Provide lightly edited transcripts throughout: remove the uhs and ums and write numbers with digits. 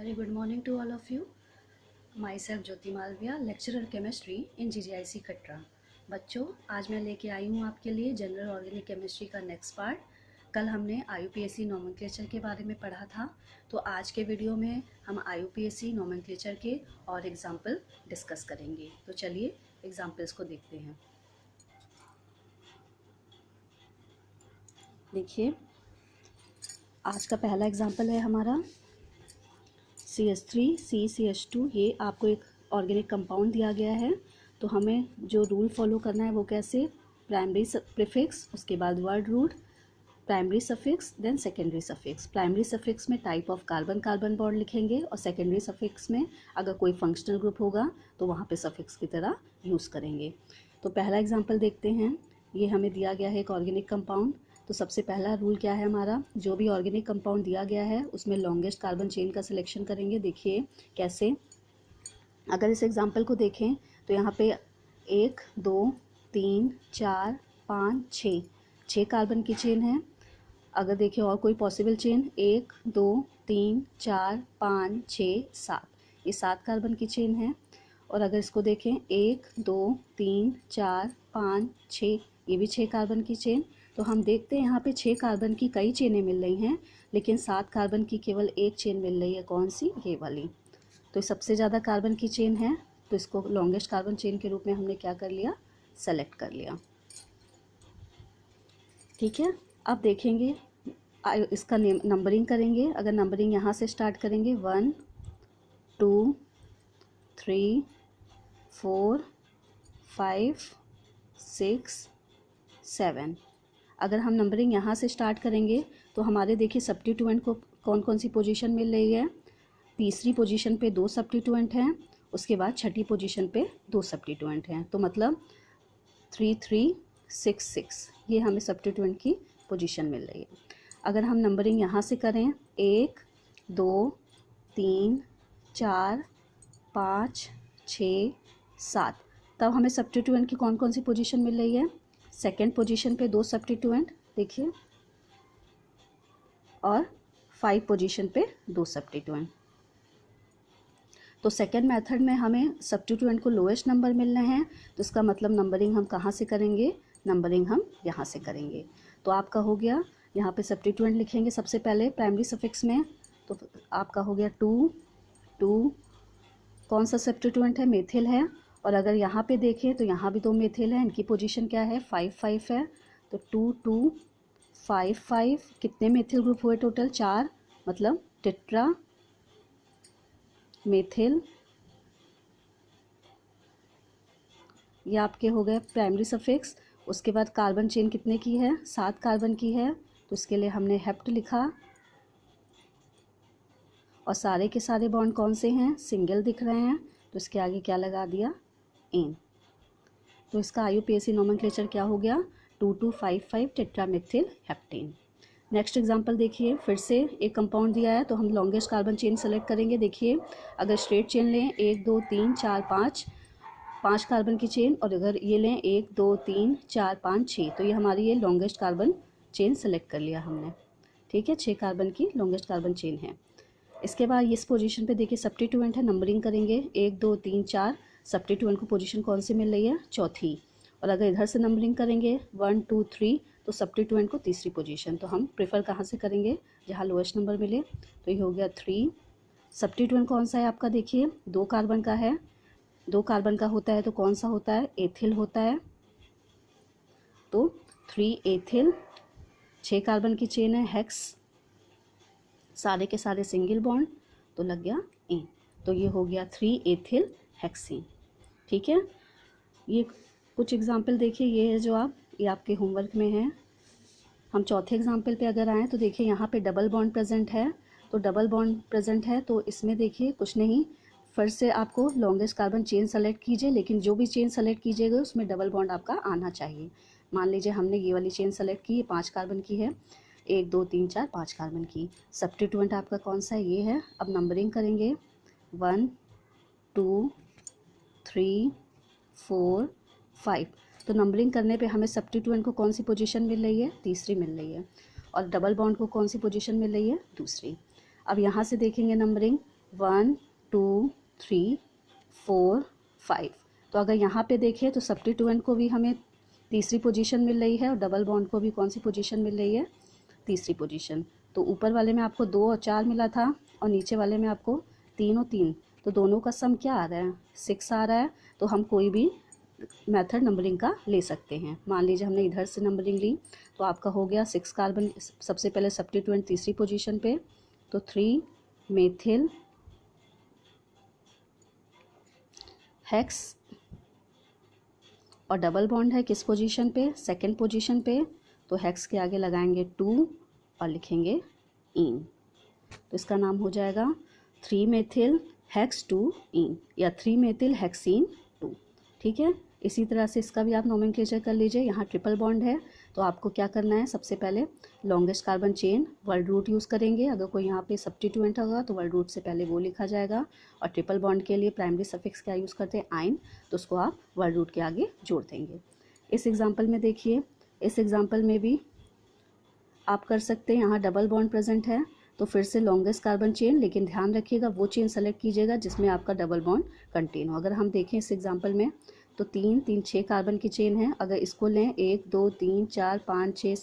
Very good morning to all of you. Myself Jyoti Malviya, lecturer chemistry in GGIC Katra. बच्चों, आज मैं लेके आई हूँ आपके लिए जनरल ऑर्गेनिक केमिस्ट्री का नेक्स्ट पार्ट। कल हमने IUPAC नोमेनक्लेचर के बारे में पढ़ा था, तो आज के वीडियो में हम IUPAC नोमेनक्लेचर के और एग्जाम्पल डिस्कस करेंगे। तो चलिए एग्जाम्पल्स को देखते हैं। देखिए, आज का पहला एग्जाम्पल है हमारा CH3CCH2। ये आपको एक ऑर्गेनिक कंपाउंड दिया गया है, तो हमें जो रूल फॉलो करना है वो कैसे, प्राइमरी प्रीफिक्स, उसके बाद word root, primary suffix, then secondary suffix. Primary suffix में type of carbon carbon bond लिखेंगे और सेकेंडरी सफिक्स में अगर कोई फंक्शनल ग्रुप होगा तो वहाँ पे सफिक्स की तरह यूज़ करेंगे। तो पहला एग्जाम्पल देखते हैं। ये हमें दिया गया है एक ऑर्गेनिक कंपाउंड। तो सबसे पहला रूल क्या है हमारा, जो भी ऑर्गेनिक कंपाउंड दिया गया है उसमें लॉन्गेस्ट कार्बन चेन का सिलेक्शन करेंगे। देखिए कैसे, अगर इस एग्जांपल को देखें तो यहाँ पे 1 2 3 4 5 6 कार्बन की चेन है। अगर देखें और कोई पॉसिबल चेन 1 2 3 4 5 6 7, ये 7 कार्बन की चेन है। और अगर इसको देखें 1 2 3 4 5 6, ये भी 6 कार्बन की चेन। तो हम देखते हैं यहाँ पे 6 कार्बन की कई चेनें मिल रही हैं, लेकिन 7 कार्बन की केवल एक चेन मिल रही है। कौन सी? ये वाली। तो सबसे ज़्यादा कार्बन की चेन है, तो इसको लॉन्गेस्ट कार्बन चेन के रूप में हमने क्या कर लिया, सेलेक्ट कर लिया। ठीक है, अब देखेंगे इसका नंबरिंग करेंगे। अगर नंबरिंग यहाँ से स्टार्ट करेंगे 1 2 3 4 5 6 7। अगर हम नंबरिंग यहाँ से स्टार्ट करेंगे तो हमारे देखिए सब्स्टिट्यूएंट को कौन कौन सी पोजीशन मिल रही है। तीसरी पोजीशन पे 2 सब्स्टिट्यूएंट हैं, उसके बाद छठी पोजीशन पे 2 सब्स्टिट्यूएंट हैं। तो मतलब 3 3 6 6, ये हमें सब्स्टिट्यूएंट की पोजीशन मिल रही है। अगर हम नंबरिंग यहाँ से करें 1 2 3 4 5 6 7, तब हमें सब्स्टिट्यूएंट की कौन कौन सी पोजीशन मिल रही है। सेकेंड पोजीशन पे 2 सब्स्टिट्यूएंट देखिए, और 5 पोजीशन पे 2 सब्स्टिट्यूएंट। तो सेकेंड मेथड में हमें सब्स्टिट्यूएंट को लोएस्ट नंबर मिल रहे हैं, तो इसका मतलब नंबरिंग हम कहाँ से करेंगे, नंबरिंग हम यहाँ से करेंगे। तो आपका हो गया, यहाँ पे सब्स्टिट्यूएंट लिखेंगे सबसे पहले प्राइमरी सफिक्स में। तो आपका हो गया 2 2, कौन सा सब्स्टिट्यूएंट है, मेथिल है। और अगर यहाँ पे देखें तो यहाँ भी 2 मेथिल है, इनकी पोजीशन क्या है, 5 5 है। तो 2 2 5 5, कितने मेथिल ग्रुप हुए टोटल, 4, मतलब टेट्रा मेथिल। ये आपके हो गए प्राइमरी सफिक्स। उसके बाद कार्बन चेन कितने की है, 7 कार्बन की है, तो इसके लिए हमने हेप्ट लिखा। और सारे के सारे बॉन्ड कौन से हैं, सिंगल दिख रहे हैं, तो इसके आगे क्या लगा दिया, इन। तो इसका IUPAC नोमेनक्लेचर क्या हो गया, 2255 टेट्रामेथिल हेप्टेन। नेक्स्ट एग्जांपल देखिए, फिर से एक कंपाउंड दिया है, तो हम लॉन्गेस्ट कार्बन चेन सेलेक्ट करेंगे। देखिए, अगर स्ट्रेट चेन लें 1 2 3 4 5 कार्बन की चेन, और अगर ये लें 1 2 3 4 5 6, तो ये हमारी ये लॉन्गेस्ट कार्बन चेन सेलेक्ट कर लिया हमने। ठीक है, 6 कार्बन की लॉन्गेस्ट कार्बन चेन है। इसके बाद इस पोजीशन पे देखिए सब्स्टिट्यूएंट है, नंबरिंग करेंगे 1 2 3 4, सब्स्टिट्यूएंट को पोजीशन कौन सी मिल रही है, चौथी। और अगर इधर से नंबरिंग करेंगे 1 2 3, तो सब्स्टिट्यूएंट को तीसरी पोजीशन। तो हम प्रेफर कहाँ से करेंगे, जहाँ लोएस्ट नंबर मिले। तो ये हो गया 3। सब्स्टिट्यूएंट कौन सा है आपका, देखिए 2 कार्बन का है। 2 कार्बन का होता है तो कौन सा होता है, एथिल होता है। तो 3 एथिल, 6 कार्बन की चेन है, हेक्स, सारे के सारे सिंगल बॉन्ड, तो लग गया इन। तो ये हो गया 3 एथिल हेक्सीन। ठीक है, ये कुछ एग्जाम्पल देखिए, ये है जो ये आपके होमवर्क में है। हम चौथे एग्जाम्पल पे अगर आएँ तो देखिए यहाँ पे डबल बॉन्ड प्रेजेंट है। तो डबल बॉन्ड प्रेजेंट है तो इसमें देखिए कुछ नहीं, फिर से आपको लॉन्गेस्ट कार्बन चेन सेलेक्ट कीजिए, लेकिन जो भी चेन सेलेक्ट कीजिएगा उसमें डबल बॉन्ड आपका आना चाहिए। मान लीजिए हमने ये वाली चेन सेलेक्ट की, 5 कार्बन की है, 1 2 3 4 5 कार्बन की। सब्स्टिट्यूएंट आपका कौन सा है, ये है। अब नंबरिंग करेंगे 1 2 3 4 5। तो नंबरिंग करने पे हमें सब्स्टिट्यूएंट को कौन सी पोजीशन मिल रही है, तीसरी मिल रही है। और डबल बॉन्ड को कौन सी पोजीशन मिल रही है, दूसरी। अब यहाँ से देखेंगे नंबरिंग 1 2 3 4 5। तो अगर यहाँ पे देखें तो सब्स्टिट्यूएंट को भी हमें तीसरी पोजीशन मिल रही है और डबल बॉन्ड को भी कौन सी पोजीशन मिल रही है, तीसरी पोजीशन। तो ऊपर वाले में आपको 2 और 4 मिला था और नीचे वाले में आपको 3 और 3, तो दोनों का सम क्या आ रहा है, 6 आ रहा है। तो हम कोई भी मेथड नंबरिंग का ले सकते हैं। मान लीजिए हमने इधर से नंबरिंग ली तो आपका हो गया 6 कार्बन, सबसे पहले सब्स्टिट्यूएंट तीसरी पोजीशन पे, तो 3 मेथिल हेक्स, और डबल बॉन्ड है किस पोजीशन पे, सेकंड पोजीशन पे, तो हेक्स के आगे लगाएंगे 2 और लिखेंगे इन। तो इसका नाम हो जाएगा 3 मेथिल हेक्स 2 इन या 3 मेथिल हेक्सीन 2। ठीक है, इसी तरह से इसका भी आप नोमेनक्लेचर कर लीजिए। यहाँ ट्रिपल बॉन्ड है तो आपको क्या करना है, सबसे पहले longest carbon chain word root use करेंगे। अगर कोई यहाँ पे सब्स्टिट्यूएंट होगा तो वर्ड रूट से पहले वो लिखा जाएगा। और ट्रिपल बॉन्ड के लिए प्राइमरी सफिक्स क्या यूज़ करते हैं, आइन, तो उसको आप वर्ड रूट के आगे जोड़ देंगे। इस एग्जाम्पल में देखिए, इस एग्जाम्पल में भी आप कर सकते हैं। यहाँ डबल बॉन्ड प्रेजेंट है तो फिर से लॉन्गेस्ट कार्बन चेन, लेकिन ध्यान रखिएगा वो चेन सेलेक्ट कीजिएगा जिसमें आपका डबल बॉन्ड कंटेन हो। अगर हम देखें इस एग्जांपल में तो 3 3 6 कार्बन की चेन है। अगर इसको लें 1 2 3 4 5 6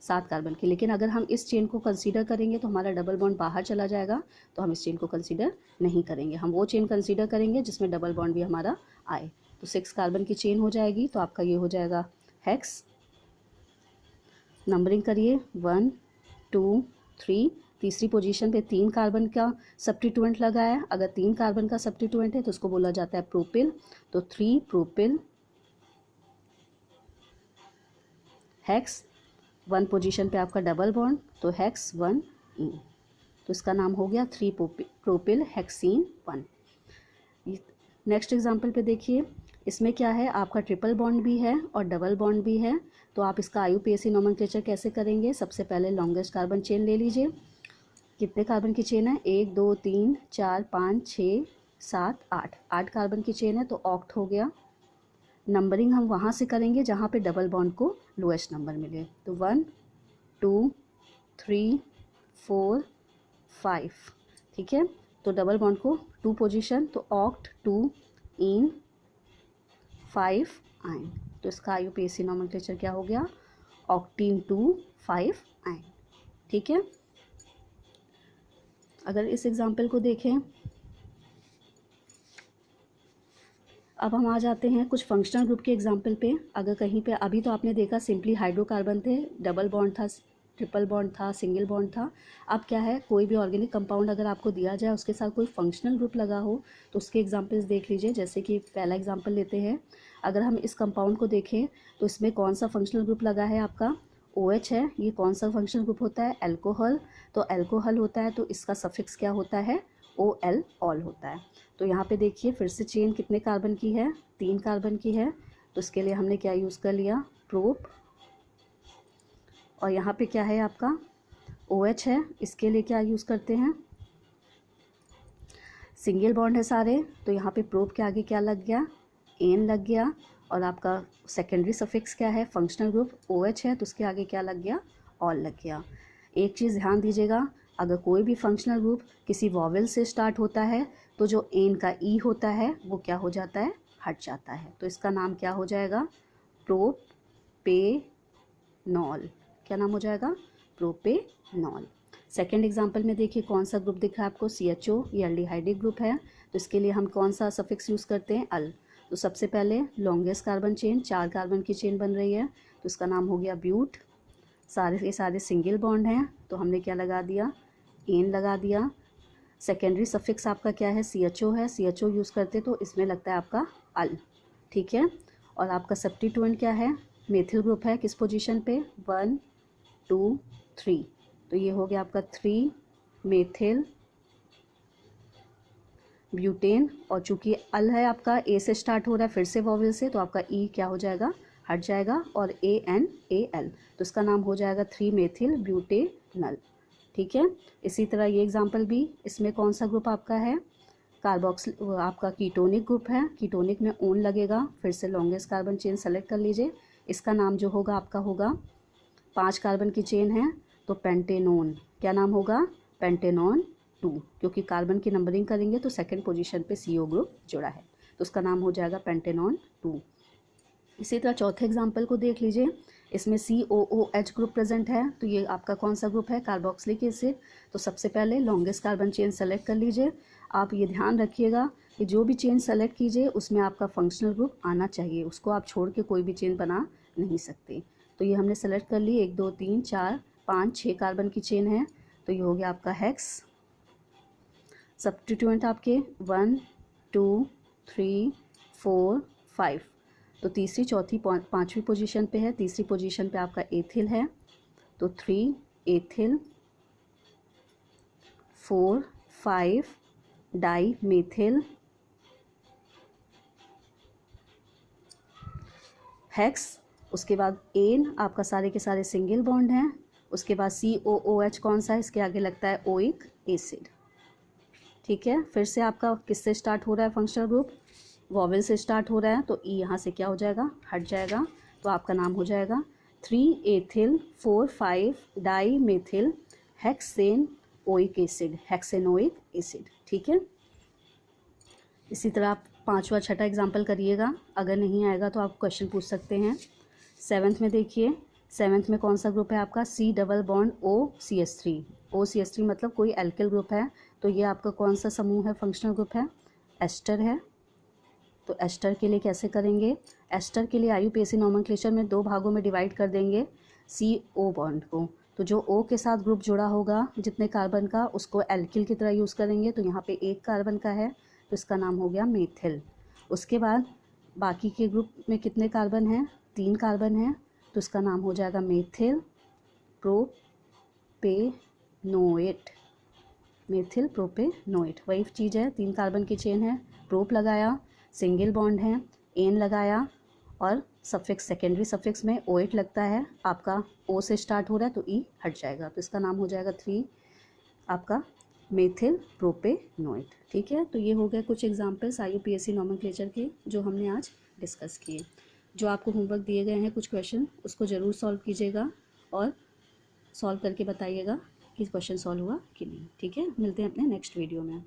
7 कार्बन की, लेकिन अगर हम इस चेन को कंसीडर करेंगे तो हमारा डबल बॉन्ड बाहर चला जाएगा, तो हम इस चेन को कंसीडर नहीं करेंगे। हम वो चेन कंसीडर करेंगे जिसमें डबल बॉन्ड भी हमारा आए। तो 6 कार्बन की चेन हो जाएगी, तो आपका ये हो जाएगा हेक्स। नंबरिंग करिए 1 2 3, तीसरी पोजीशन पे 3 कार्बन का सब्स्टिट्यूएंट लगा है। अगर 3 कार्बन का सब्स्टिट्यूएंट है तो उसको बोला जाता है प्रोपिल। तो 3 प्रोपिल हेक्स, 1 पोजीशन पे आपका डबल बॉन्ड, तो हेक्स 1 इन, तो इसका नाम हो गया 3 प्रोपिल हेक्सीन 1। नेक्स्ट एग्जांपल पे देखिए, इसमें क्या है, आपका ट्रिपल बॉन्ड भी है और डबल बॉन्ड भी है। तो आप इसका IUPAC नोमेनक्लेचर कैसे करेंगे, सबसे पहले लॉन्गेस्ट कार्बन चेन ले लीजिए। कितने कार्बन की चेन है, 1 2 3 4 5 6 7 8, 8 कार्बन की चेन है, तो ऑक्ट हो गया। नंबरिंग हम वहाँ से करेंगे जहाँ पे डबल बॉन्ड को लोएस्ट नंबर मिले। तो 1 2 3 4 5, ठीक है। तो डबल बॉन्ड को 2 पोजीशन, तो ऑक्ट 2 इन 5 आइन, तो इसका IUPAC नोमेनक्लेचर क्या हो गया, ऑक्टीन 2 5 आइन। ठीक है, अगर इस एग्जाम्पल को देखें, अब हम आ जाते हैं कुछ फंक्शनल ग्रुप के एग्जाम्पल पे। अगर कहीं पे, अभी तो आपने देखा सिंपली हाइड्रोकार्बन थे, डबल बॉन्ड था, ट्रिपल बॉन्ड था, सिंगल बॉन्ड था। अब क्या है, कोई भी ऑर्गेनिक कंपाउंड अगर आपको दिया जाए उसके साथ कोई फंक्शनल ग्रुप लगा हो तो उसके एग्जाम्पल्स देख लीजिए। जैसे कि पहला एग्जाम्पल लेते हैं, अगर हम इस कंपाउंड को देखें तो इसमें कौन सा फंक्शनल ग्रुप लगा है, आपका OH है। ये कौन सा फंक्शनल ग्रुप होता है, एल्कोहल। तो एल्कोहल होता है तो इसका सफिक्स क्या होता है, OL, ऑल होता है। तो यहाँ पे देखिए फिर से चेन कितने कार्बन की है, 3 कार्बन की है। तो इसके लिए हमने क्या यूज़ कर लिया, प्रोप। और यहाँ पे क्या है आपका OH है, इसके लिए क्या यूज़ करते हैं, सिंगल बॉन्ड है सारे, तो यहाँ पे प्रोप के आगे क्या लग गया, एन लग गया। और आपका सेकेंडरी सफिक्स क्या है, फंक्शनल ग्रुप OH है, तो उसके आगे क्या लग गया, ऑल लग गया। एक चीज़ ध्यान दीजिएगा, अगर कोई भी फंक्शनल ग्रुप किसी वॉवेल से स्टार्ट होता है तो जो एन का ई होता है वो क्या हो जाता है, हट जाता है। तो इसका नाम क्या हो जाएगा, प्रोपेनॉल। क्या नाम हो जाएगा, प्रोपेनॉल। सेकेंड एग्जाम्पल में देखिए कौन सा ग्रुप दिख रहा है आपको, CHO, ये एल्डिहाइडिक ग्रुप है। तो इसके लिए हम कौन सा सफिक्स यूज़ करते हैं, अल। तो सबसे पहले लॉन्गेस्ट कार्बन चेन, 4 कार्बन की चेन बन रही है, तो इसका नाम हो गया ब्यूट। सारे के सारे सिंगल बॉन्ड हैं, तो हमने क्या लगा दिया, एन लगा दिया। सेकेंडरी सफिक्स आपका क्या है, CHO है, CHO यूज़ करते तो इसमें लगता है आपका अल। ठीक है, और आपका सब्स्टिट्यूएंट क्या है, मेथिल ग्रुप है, किस पोजीशन पे, 1 2 3, तो ये हो गया आपका 3 मेथिल ब्यूटेन। और चूंकि अल है आपका, ए से स्टार्ट हो रहा है फिर से वॉवेल से, तो आपका ई क्या हो जाएगा, हट जाएगा, और ANAL, तो इसका नाम हो जाएगा 3 मेथिल ब्यूटेनल। ठीक है, इसी तरह ये एग्जांपल भी, इसमें कौन सा ग्रुप आपका है, कार्बोक्सिल, आपका कीटोनिक ग्रुप है। कीटोनिक में ओन लगेगा, फिर से लॉन्गेस्ट कार्बन चेन सेलेक्ट कर लीजिए। इसका नाम जो होगा आपका होगा, 5 कार्बन की चेन है तो पेंटेनोन। क्या नाम होगा, पेंटेनॉन 2, क्योंकि कार्बन की नंबरिंग करेंगे तो सेकंड पोजीशन पे CO ग्रुप जुड़ा है, तो उसका नाम हो जाएगा पेंटेनॉन 2। इसी तरह चौथे एग्जाम्पल को देख लीजिए, इसमें COOH ग्रुप प्रेजेंट है, तो ये आपका कौन सा ग्रुप है, कार्बोक्सिलिक एसिड। तो सबसे पहले लॉन्गेस्ट कार्बन चेन सेलेक्ट कर लीजिए। आप ये ध्यान रखिएगा कि जो भी चेन सेलेक्ट कीजिए उसमें आपका फंक्शनल ग्रुप आना चाहिए, उसको आप छोड़ के कोई भी चेन बना नहीं सकते। तो ये हमने सेलेक्ट कर ली, 1 2 3 4 5 6 कार्बन की चेन है, तो ये हो गया आपका हेक्स। सब्स्टिट्यूएंट आपके 1 2 3 4 5, तो तीसरी चौथी पाँचवीं पोजीशन पे है। तीसरी पोजीशन पे आपका एथिल है, तो 3 एथिल, 4 5 डाई मेथिल हेक्स। उसके बाद एन आपका सारे के सारे सिंगल बॉन्ड हैं। उसके बाद COOH कौन सा है, इसके आगे लगता है ओइक एसिड। ठीक है, फिर से आपका किससे स्टार्ट हो रहा है फंक्शनल ग्रुप, वॉवेल से स्टार्ट हो रहा है, तो ई यहाँ से क्या हो जाएगा, हट जाएगा, तो आपका नाम हो जाएगा 3 ethyl 4 5 di methyl hexanoic acid, hexanoic acid. ठीक है, इसी तरह आप पांचवा छठा एग्जाम्पल करिएगा, अगर नहीं आएगा तो आप क्वेश्चन पूछ सकते हैं। 7th में देखिए, 7th में कौन सा ग्रुप है आपका, C double bond OCH3। OCH3 मतलब कोई एल्किल ग्रुप है, तो ये आपका कौन सा समूह है, फंक्शनल ग्रुप है, एस्टर है। तो एस्टर के लिए कैसे करेंगे, एस्टर के लिए IUPAC नोमेनक्लेचर में 2 भागों में डिवाइड कर देंगे CO बॉन्ड को। तो जो O के साथ ग्रुप जुड़ा होगा जितने कार्बन का, उसको एल्किल की तरह यूज़ करेंगे। तो यहाँ पे 1 कार्बन का है, तो इसका नाम हो गया मेथिल। उसके बाद बाकी के ग्रुप में कितने कार्बन हैं, 3 कार्बन हैं, तो इसका नाम हो जाएगा मेथिल प्रोपेनोएट, मेथिल प्रोपेनोएट। वही चीज़ है, 3 कार्बन की चेन है, प्रोप लगाया, सिंगल बॉन्ड है, एन लगाया, और सफिक्स सेकेंडरी सफिक्स में OH लगता है, आपका O से स्टार्ट हो रहा है तो E हट जाएगा, तो इसका नाम हो जाएगा 3 आपका मेथिल प्रोपेनोएट। ठीक है, तो ये हो गए कुछ एग्जांपल्स IUPAC नोमेनक्लेचर के जो हमने आज डिस्कस किए। जो आपको होमवर्क दिए गए हैं कुछ क्वेश्चन, उसको ज़रूर सॉल्व कीजिएगा और सॉल्व करके बताइएगा कि क्वेश्चन सॉल्व हुआ कि नहीं। ठीक है, मिलते हैं अपने नेक्स्ट वीडियो में।